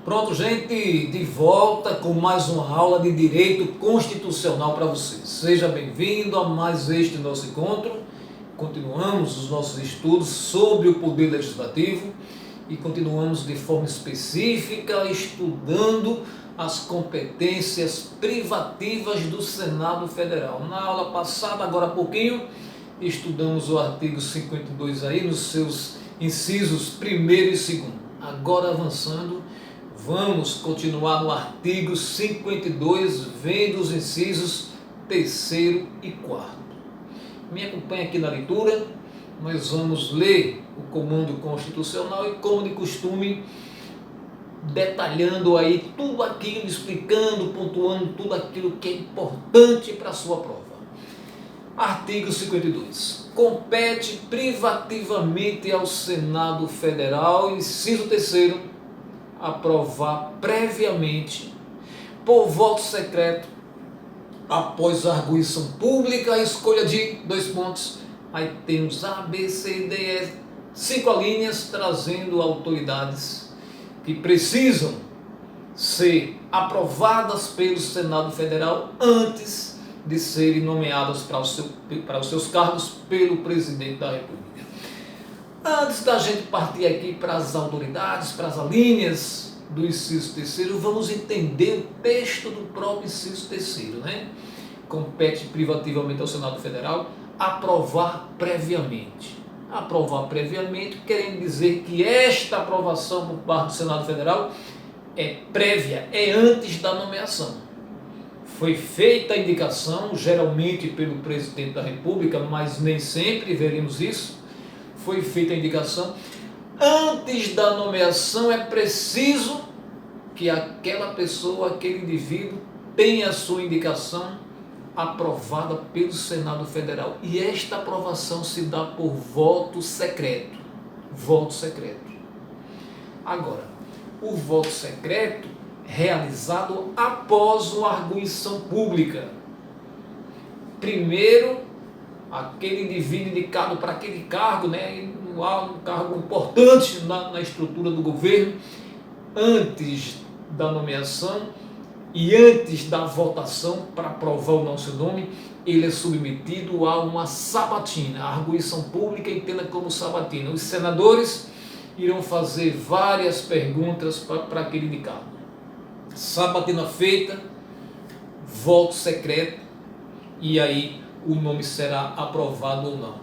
Pronto, gente, de volta com mais uma aula de Direito Constitucional para você. Seja bem-vindo a mais este nosso encontro. Continuamos os nossos estudos sobre o Poder Legislativo e continuamos de forma específica estudando as competências privativas do Senado Federal. Na aula passada, agora há pouquinho, estudamos o artigo 52 aí nos seus incisos 1º e 2º. Agora avançando, vamos continuar no artigo 52, vendo os incisos 3º e 4º. Me acompanhe aqui na leitura, nós vamos ler o comando constitucional e, como de costume, detalhando aí tudo aquilo, explicando, pontuando tudo aquilo que é importante para a sua prova. Artigo 52. Compete privativamente ao Senado Federal, inciso 3º, aprovar previamente, por voto secreto, após a arguição pública, a escolha de 2 pontos. Aí temos A, B, C, D, E, 5 alíneas, trazendo autoridades que precisam ser aprovadas pelo Senado Federal antes de serem nomeadas para os seus cargos pelo presidente da República. Antes da gente partir aqui para as autoridades, para as alíneas do inciso 3º, vamos entender o texto do próprio inciso 3º, né? Compete privativamente ao Senado Federal aprovar previamente. Aprovar previamente, querendo dizer que esta aprovação por parte do Senado Federal é prévia, é antes da nomeação. Foi feita a indicação, geralmente pelo presidente da República, mas nem sempre veremos isso. Foi feita a indicação. Antes da nomeação é preciso que aquela pessoa, aquele indivíduo, tenha a sua indicação aprovada pelo Senado Federal. E esta aprovação se dá por voto secreto. Voto secreto. Agora, o voto secreto realizado após uma arguição pública. Primeiro, aquele indivíduo indicado para aquele cargo, né, um cargo importante na estrutura do governo, antes da nomeação e antes da votação para aprovar ou não seu nome, ele é submetido a uma sabatina. A arguição pública entenda como sabatina. Os senadores irão fazer várias perguntas para aquele indicado. Sabatina feita, voto secreto, e aí o nome será aprovado ou não.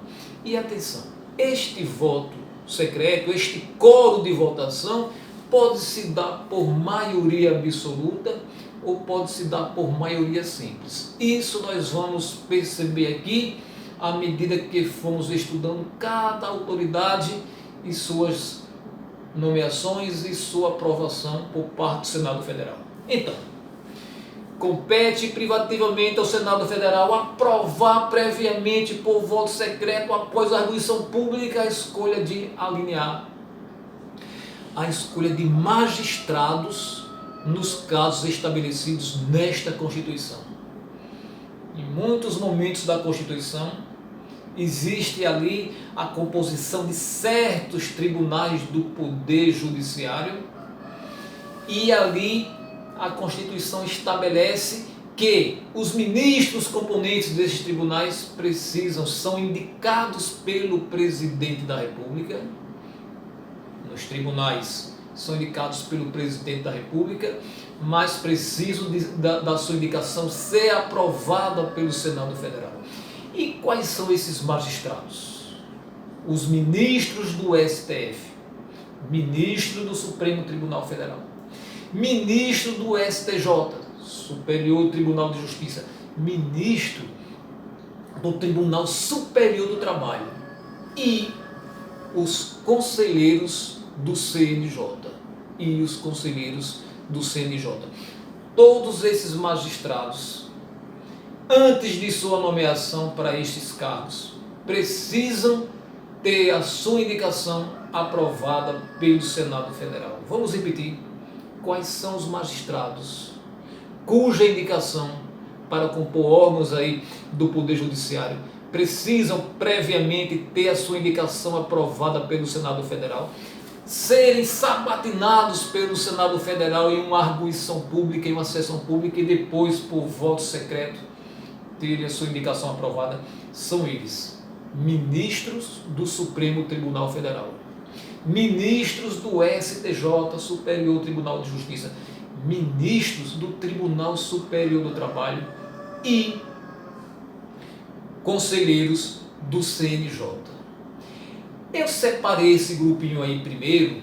E atenção, este voto secreto, este coro de votação, pode se dar por maioria absoluta ou pode se dar por maioria simples. Isso nós vamos perceber aqui à medida que formos estudando cada autoridade e suas nomeações e sua aprovação por parte do Senado Federal. Então, compete privativamente ao Senado Federal aprovar previamente por voto secreto, após a arguição pública, a escolha de alinear a escolha de magistrados nos casos estabelecidos nesta Constituição. Em muitos momentos da Constituição, existe ali a composição de certos tribunais do Poder Judiciário e ali a Constituição estabelece que os ministros componentes desses tribunais são indicados pelo presidente da República. Nos tribunais são indicados pelo presidente da República, mas precisam da sua indicação ser aprovada pelo Senado Federal. E quais são esses magistrados? Os ministros do STF, ministro do Supremo Tribunal Federal, ministro do STJ, Superior Tribunal de Justiça, ministro do Tribunal Superior do Trabalho e os conselheiros do CNJ. Todos esses magistrados, antes de sua nomeação para estes cargos, precisam ter a sua indicação aprovada pelo Senado Federal. Vamos repetir. Quais são os magistrados cuja indicação para compor órgãos aí do Poder Judiciário precisam previamente ter a sua indicação aprovada pelo Senado Federal? serem sabatinados pelo Senado Federal em uma arguição pública, em uma sessão pública, e depois, por voto secreto, terem a sua indicação aprovada, são eles, ministros do Supremo Tribunal Federal, ministros do STJ, Superior Tribunal de Justiça, ministros do Tribunal Superior do Trabalho e conselheiros do CNJ. Eu separei esse grupinho aí primeiro,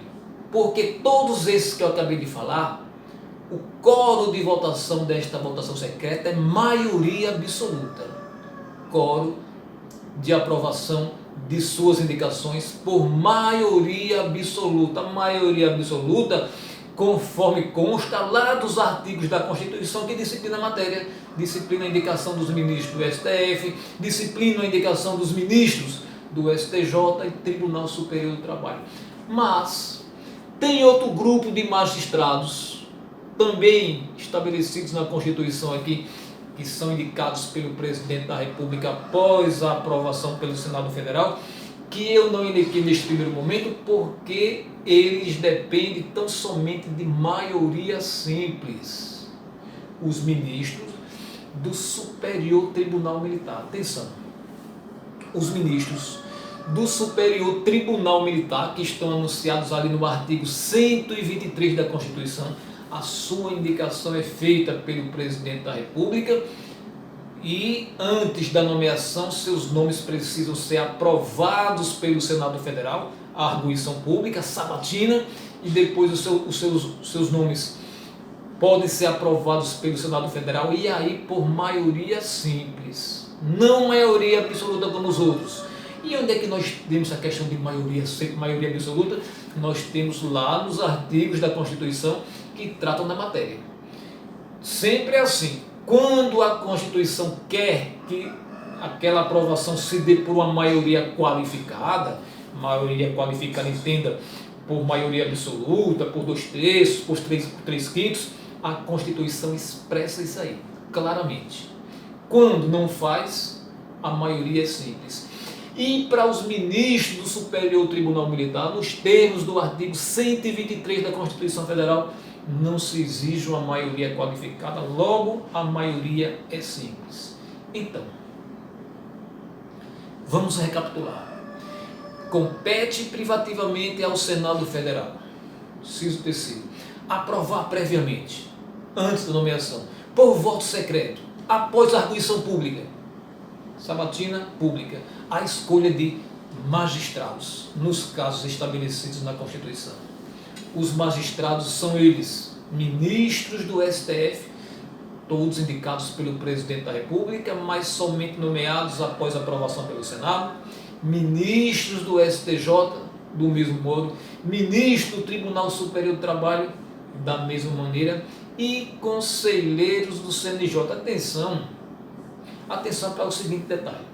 porque todos esses que eu acabei de falar, o quórum de votação desta votação secreta é maioria absoluta. Quórum de aprovação de suas indicações por maioria absoluta. Maioria absoluta, conforme consta lá dos artigos da Constituição que disciplina a matéria, disciplina a indicação dos ministros do STF, disciplina a indicação dos ministros do STJ e Tribunal Superior do Trabalho. Mas tem outro grupo de magistrados, também estabelecidos na Constituição aqui, que são indicados pelo Presidente da República após a aprovação pelo Senado Federal, que eu não indiquei neste primeiro momento, porque eles dependem tão somente de maioria simples. Os ministros do Superior Tribunal Militar. Atenção! Os ministros do Superior Tribunal Militar, que estão anunciados ali no artigo 123 da Constituição, a sua indicação é feita pelo Presidente da República e antes da nomeação seus nomes precisam ser aprovados pelo Senado Federal, a arguição pública, sabatina, e depois os seus nomes podem ser aprovados pelo Senado Federal e aí por maioria simples, não maioria absoluta como os outros. E onde é que nós temos a questão de maioria absoluta? Nós temos lá nos artigos da Constituição que tratam da matéria. Sempre é assim. Quando a Constituição quer que aquela aprovação se dê por uma maioria qualificada entenda por maioria absoluta, por 2/3, por 3/5, a Constituição expressa isso aí, claramente. Quando não faz, a maioria é simples. E para os ministros do Superior Tribunal Militar, nos termos do artigo 123 da Constituição Federal, não se exige uma maioria qualificada, logo a maioria é simples. Então, vamos recapitular. Compete privativamente ao Senado Federal, inciso terceiro, aprovar previamente, antes da nomeação, por voto secreto, após a arguição pública, sabatina pública, a escolha de magistrados, nos casos estabelecidos na Constituição. Os magistrados são eles, ministros do STF, todos indicados pelo Presidente da República, mas somente nomeados após aprovação pelo Senado, ministros do STJ, do mesmo modo, ministro do Tribunal Superior do Trabalho, da mesma maneira, e conselheiros do CNJ. Atenção para o seguinte detalhe.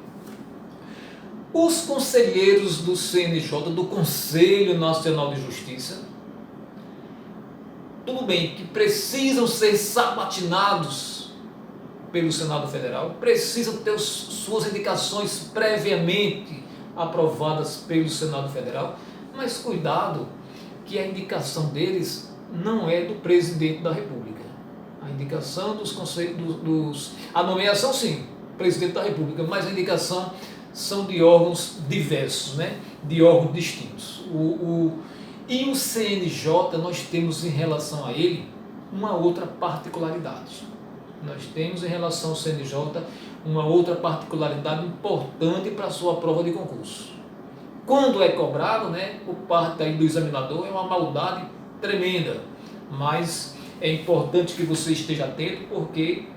Os conselheiros do CNJ, do Conselho Nacional de Justiça, tudo bem que precisam ser sabatinados pelo Senado Federal, precisam ter suas indicações previamente aprovadas pelo Senado Federal, mas cuidado que a indicação deles não é do Presidente da República. A indicação dos conselhos, a nomeação sim, Presidente da República, mas a indicação são de órgãos diversos, né? De órgãos distintos. E o CNJ, nós temos em relação a ele uma outra particularidade. Nós temos em relação ao CNJ uma outra particularidade importante para a sua prova de concurso. Quando é cobrado, né, por parte aí do examinador, é uma maldade tremenda, mas é importante que você esteja atento, porque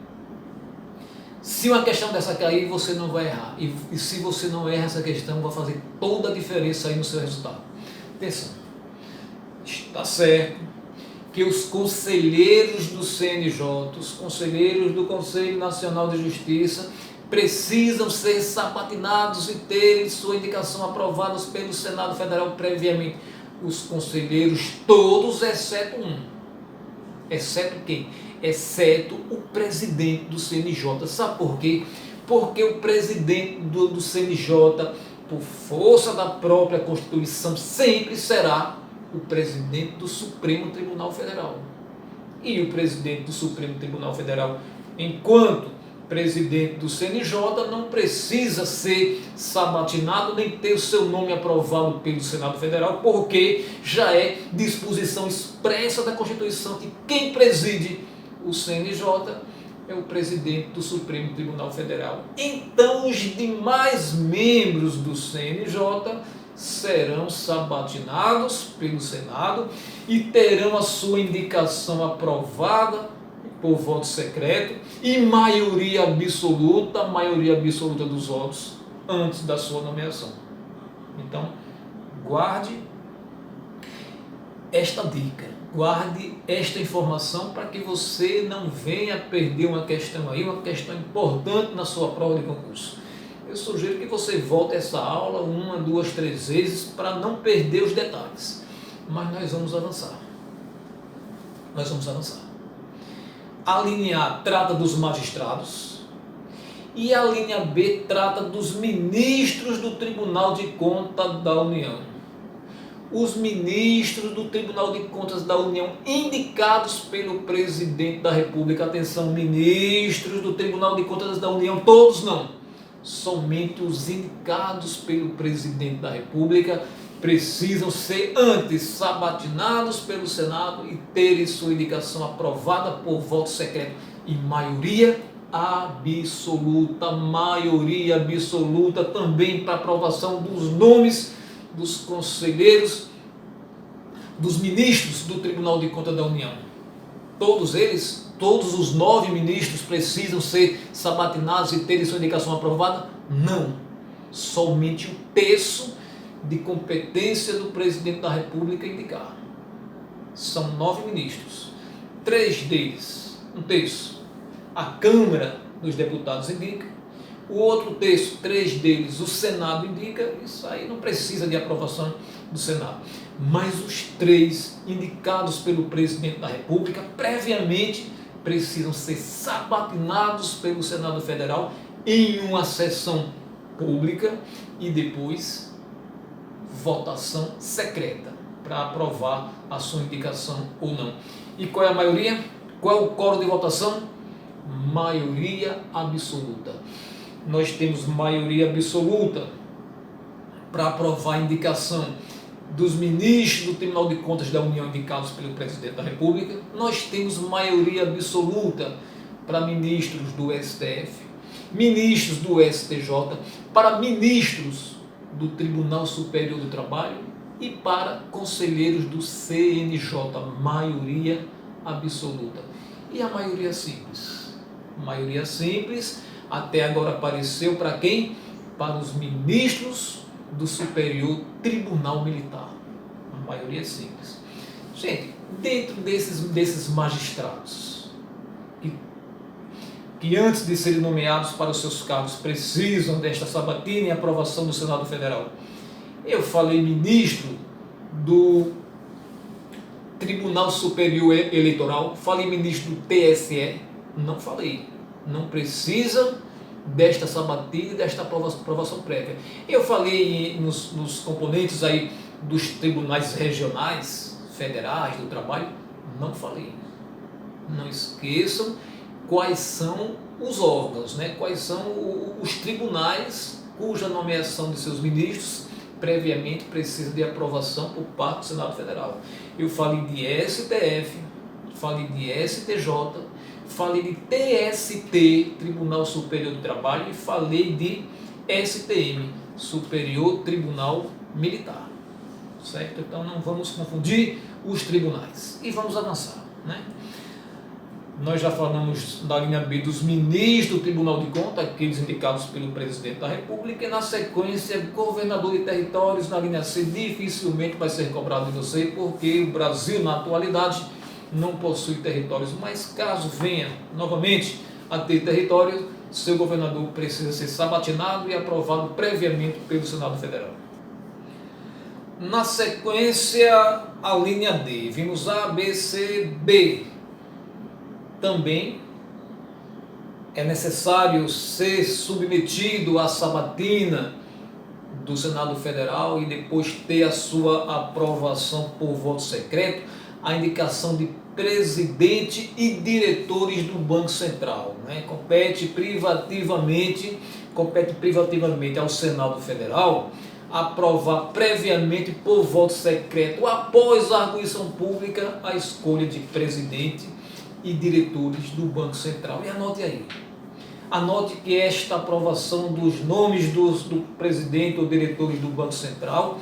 se uma questão dessa cair, você não vai errar. E se você não erra essa questão, vai fazer toda a diferença aí no seu resultado. Atenção. Está certo que os conselheiros do CNJ, os conselheiros do Conselho Nacional de Justiça, precisam ser sabatinados e terem sua indicação aprovada pelo Senado Federal previamente. Os conselheiros todos, exceto um. Exceto quem? Exceto o presidente do CNJ. Sabe por quê? Porque o presidente do CNJ, por força da própria Constituição, sempre será o presidente do Supremo Tribunal Federal. E o presidente do Supremo Tribunal Federal, enquanto presidente do CNJ, não precisa ser sabatinado nem ter o seu nome aprovado pelo Senado Federal, porque já é disposição expressa da Constituição que quem preside o CNJ é o presidente do Supremo Tribunal Federal. Então, os demais membros do CNJ serão sabatinados pelo Senado e terão a sua indicação aprovada por voto secreto e maioria absoluta dos votos antes da sua nomeação. Então, guarde esta dica, guarde esta informação para que você não venha perder uma questão aí, uma questão importante na sua prova de concurso. Eu sugiro que você volte essa aula 1, 2, 3 vezes para não perder os detalhes. Mas nós vamos avançar. A linha A trata dos magistrados e a linha B trata dos ministros do Tribunal de Contas da União. Os ministros do Tribunal de Contas da União indicados pelo presidente da República. Atenção, ministros do Tribunal de Contas da União, todos não. Somente os indicados pelo presidente da República precisam ser antes sabatinados pelo Senado e terem sua indicação aprovada por voto secreto e maioria absoluta também para aprovação dos nomes dos conselheiros, dos ministros do Tribunal de Contas da União. Todos eles, todos os 9 ministros precisam ser sabatinados e terem sua indicação aprovada? Não. Somente o terço de competência do presidente da República indicar. São 9 ministros. 3 deles, um terço, a Câmara dos Deputados indica. O outro terço, 3 deles, o Senado indica. Isso aí não precisa de aprovação do Senado. Mas os 3 indicados pelo presidente da República, previamente, precisam ser sabatinados pelo Senado Federal em uma sessão pública e depois votação secreta para aprovar a sua indicação ou não. E qual é a maioria? Qual é o quórum de votação? Maioria absoluta. Nós temos maioria absoluta para aprovar a indicação dos ministros do Tribunal de Contas da União indicados pelo presidente da República. Nós temos maioria absoluta para ministros do STF, ministros do STJ, para ministros do Tribunal Superior do Trabalho e para conselheiros do CNJ, maioria absoluta. E a maioria simples? Maioria simples até agora apareceu para quem? Para os ministros do Superior Tribunal Militar. A maioria simples. Gente, dentro desses magistrados que antes de serem nomeados para os seus cargos precisam desta sabatina e aprovação do Senado Federal. Eu falei ministro do Tribunal Superior Eleitoral, falei ministro do TSE, não falei. Não precisa desta sabatina e desta aprovação prévia. Eu falei nos componentes aí dos tribunais regionais, federais, do trabalho, não falei. Não esqueçam quais são os órgãos, né? Quais são os tribunais cuja nomeação de seus ministros previamente precisa de aprovação por parte do Senado Federal. Eu falei de STF, falei de STJ, falei de TST, Tribunal Superior do Trabalho, e falei de STM, Superior Tribunal Militar. Certo? Então não vamos confundir os tribunais. E vamos avançar, né? Nós já falamos da linha B dos ministros do Tribunal de Contas, aqueles indicados pelo presidente da República, e na sequência, governador de territórios. Na linha C, dificilmente vai ser cobrado de você, porque o Brasil, na atualidade, não possui territórios, mas caso venha novamente a ter território, seu governador precisa ser sabatinado e aprovado previamente pelo Senado Federal. Na sequência, a linha D, vimos A, B, C, D. Também é necessário ser submetido à sabatina do Senado Federal e depois ter a sua aprovação por voto secreto, a indicação de presidente e diretores do Banco Central, né? Compete privativamente ao Senado Federal aprovar previamente por voto secreto, após a arguição pública, a escolha de presidente e diretores do Banco Central. E anote aí. Anote que esta aprovação dos nomes do presidente ou diretores do Banco Central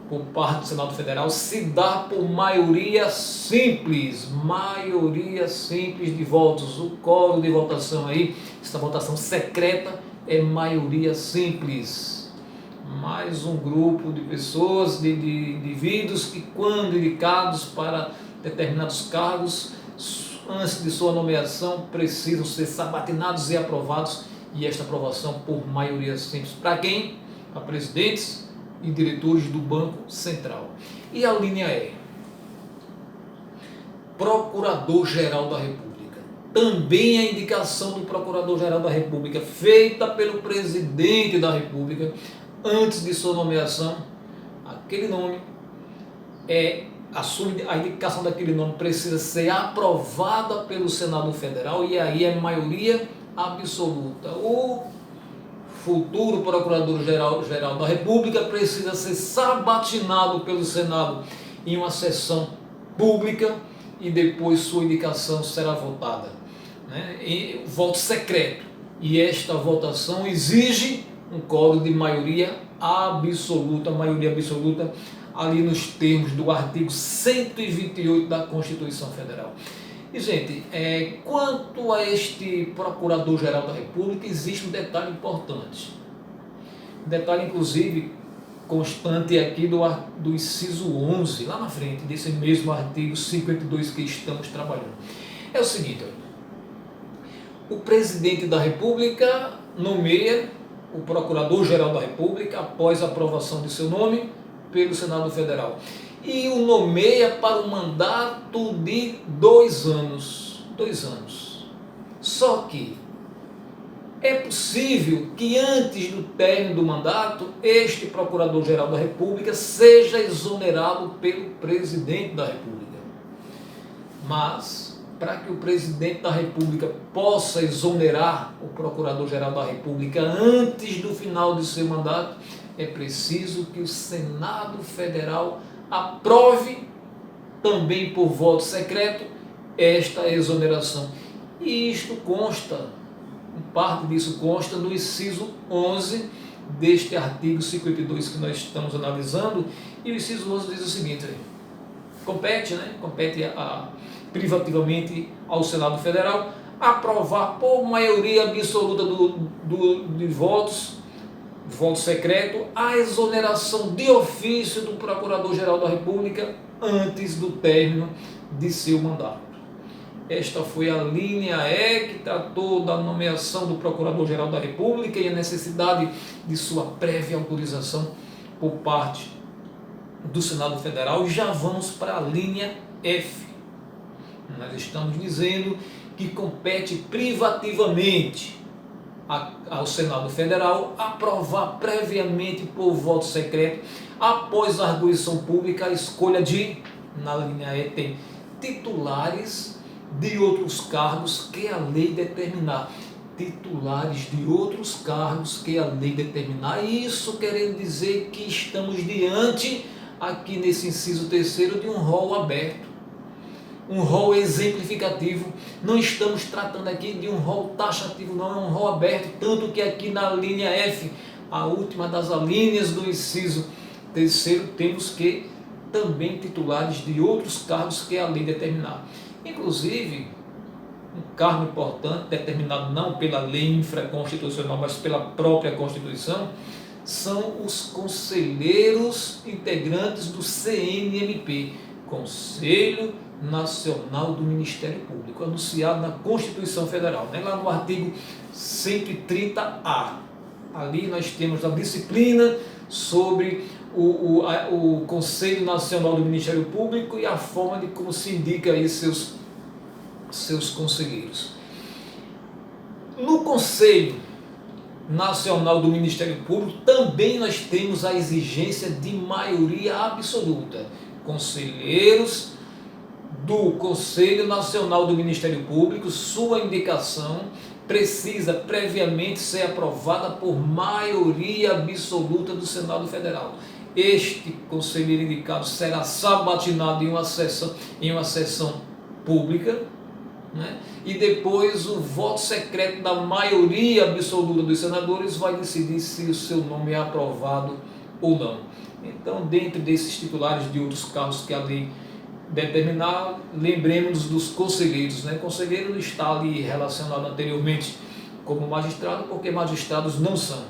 por parte do Senado Federal se dá por maioria simples de votos. O quórum de votação aí, esta votação secreta é maioria simples. Mais um grupo de pessoas, de indivíduos que, quando indicados para determinados cargos, antes de sua nomeação, precisam ser sabatinados e aprovados, e esta aprovação por maioria simples. Para quem? Para presidentes e diretores do Banco Central. E a linha E? Procurador-Geral da República. Também a indicação do Procurador-Geral da República, feita pelo presidente da República, antes de sua nomeação, aquele nome a indicação daquele nome precisa ser aprovada pelo Senado Federal, e aí é maioria absoluta. O futuro Procurador-Geral da República precisa ser sabatinado pelo Senado em uma sessão pública e depois sua indicação será votada, né? Em voto secreto. E esta votação exige um quórum de maioria absoluta ali nos termos do artigo 128 da Constituição Federal. E, gente, quanto a este Procurador-Geral da República, existe um detalhe importante. Um detalhe, inclusive, constante aqui do inciso 11, lá na frente, desse mesmo artigo 52 que estamos trabalhando. É o seguinte: o presidente da República nomeia o Procurador-Geral da República após a aprovação de seu nome pelo Senado Federal, e o nomeia para um mandato de 2 anos. 2 anos. Só que é possível que antes do término do mandato, este Procurador-Geral da República seja exonerado pelo presidente da República. Mas, para que o presidente da República possa exonerar o Procurador-Geral da República antes do final de seu mandato, é preciso que o Senado Federal aprove, também por voto secreto, esta exoneração. E isto consta, parte disso consta no inciso 11 deste artigo 52 que nós estamos analisando, e o inciso 11 diz o seguinte: compete privativamente ao Senado Federal aprovar por maioria absoluta de votos, voto secreto, a exoneração de ofício do Procurador-Geral da República antes do término de seu mandato. Esta foi a linha E, que tratou da nomeação do Procurador-Geral da República e a necessidade de sua prévia autorização por parte do Senado Federal. E já vamos para a linha F. Nós estamos dizendo que compete privativamente ao Senado Federal aprovar previamente por voto secreto, após a arguição pública, a escolha de, na linha E tem, titulares de outros cargos que a lei determinar. Titulares de outros cargos que a lei determinar. Isso querendo dizer que estamos diante, aqui nesse inciso 3º, de um rol aberto. Um rol exemplificativo. Não estamos tratando aqui de um rol taxativo, não, é um rol aberto, tanto que aqui na linha F, a última das alíneas do inciso 3º, temos que também titulares de outros cargos que a lei determinar. Inclusive, um cargo importante, determinado não pela lei infraconstitucional, mas pela própria Constituição, são os conselheiros integrantes do CNMP, Conselho Nacional do Ministério Público, anunciado na Constituição Federal, né? Lá no artigo 130A. Ali nós temos a disciplina sobre o Conselho Nacional do Ministério Público e a forma de como se indica aí seus conselheiros. No Conselho Nacional do Ministério Público, também nós temos a exigência de maioria absoluta. Conselheiros do Conselho Nacional do Ministério Público, sua indicação precisa previamente ser aprovada por maioria absoluta do Senado Federal. Este conselheiro indicado será sabatinado em uma sessão pública, né? E depois o voto secreto da maioria absoluta dos senadores vai decidir se o seu nome é aprovado ou não. Então, dentro desses titulares de outros cargos que a lei determinar, lembremos dos conselheiros, né? Conselheiro não está ali relacionado anteriormente como magistrado, porque magistrados não são.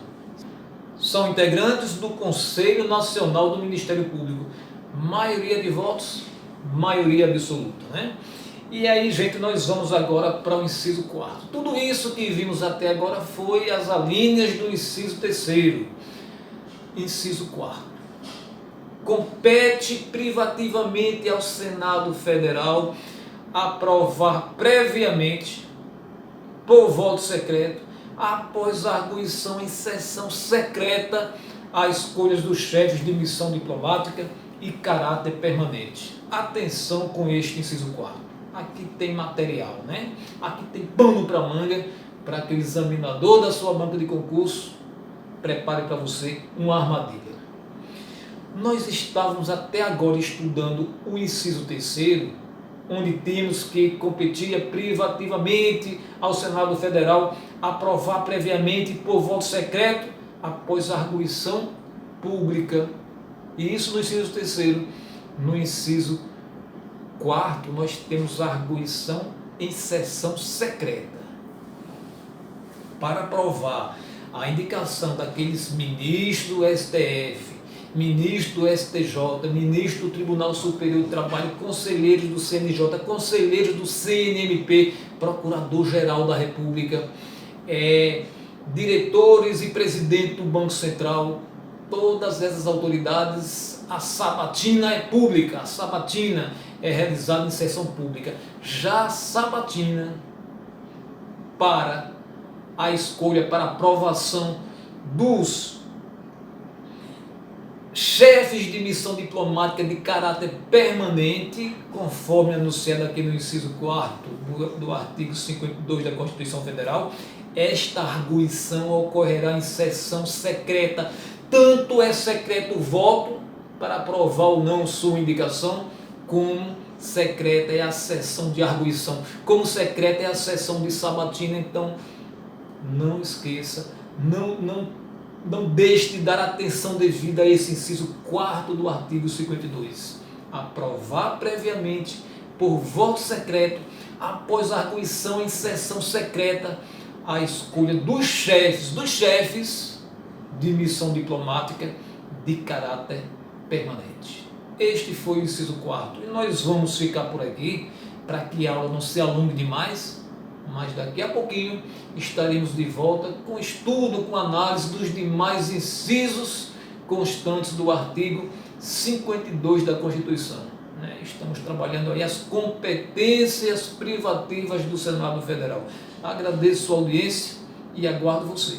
São integrantes do Conselho Nacional do Ministério Público. Maioria de votos, maioria absoluta, né? E aí, gente, nós vamos agora para o inciso 4º. Tudo isso que vimos até agora foi as alíneas do inciso 3º. Inciso 4º. Compete privativamente ao Senado Federal aprovar previamente, por voto secreto, após a arguição em sessão secreta, as escolhas dos chefes de missão diplomática e caráter permanente. Atenção com este inciso 4º. Aqui tem material, né? Aqui tem pano para manga, para que o examinador da sua banca de concurso prepare para você uma armadilha. Nós estávamos até agora estudando o inciso 3º, onde temos que competia privativamente ao Senado Federal aprovar previamente por voto secreto após a arguição pública. E isso no inciso 3º. No inciso 4º, nós temos a arguição em sessão secreta. Para aprovar a indicação daqueles ministros do STF, ministro do STJ, ministro do Tribunal Superior do Trabalho, conselheiros do CNJ, conselheiros do CNMP, Procurador-Geral da República, diretores e presidente do Banco Central, todas essas autoridades, a sabatina é pública, a sabatina é realizada em sessão pública. Já a sabatina para a escolha, para a aprovação dos chefes de missão diplomática de caráter permanente, conforme anunciado aqui no inciso 4º do artigo 52 da Constituição Federal, esta arguição ocorrerá em sessão secreta. Tanto é secreto o voto para aprovar ou não sua indicação, como secreta é a sessão de arguição, como secreta é a sessão de sabatina. Então, não esqueça, não deixe de dar atenção devida a esse inciso 4º do artigo 52. Aprovar previamente, por voto secreto, após a arguição em sessão secreta, a escolha dos chefes de missão diplomática de caráter permanente. Este foi o inciso 4º. E nós vamos ficar por aqui, para que a aula não se alongue demais, mas daqui a pouquinho estaremos de volta com estudo, com análise dos demais incisos constantes do artigo 52 da Constituição. Estamos trabalhando aí as competências privativas do Senado Federal. Agradeço a audiência e aguardo você.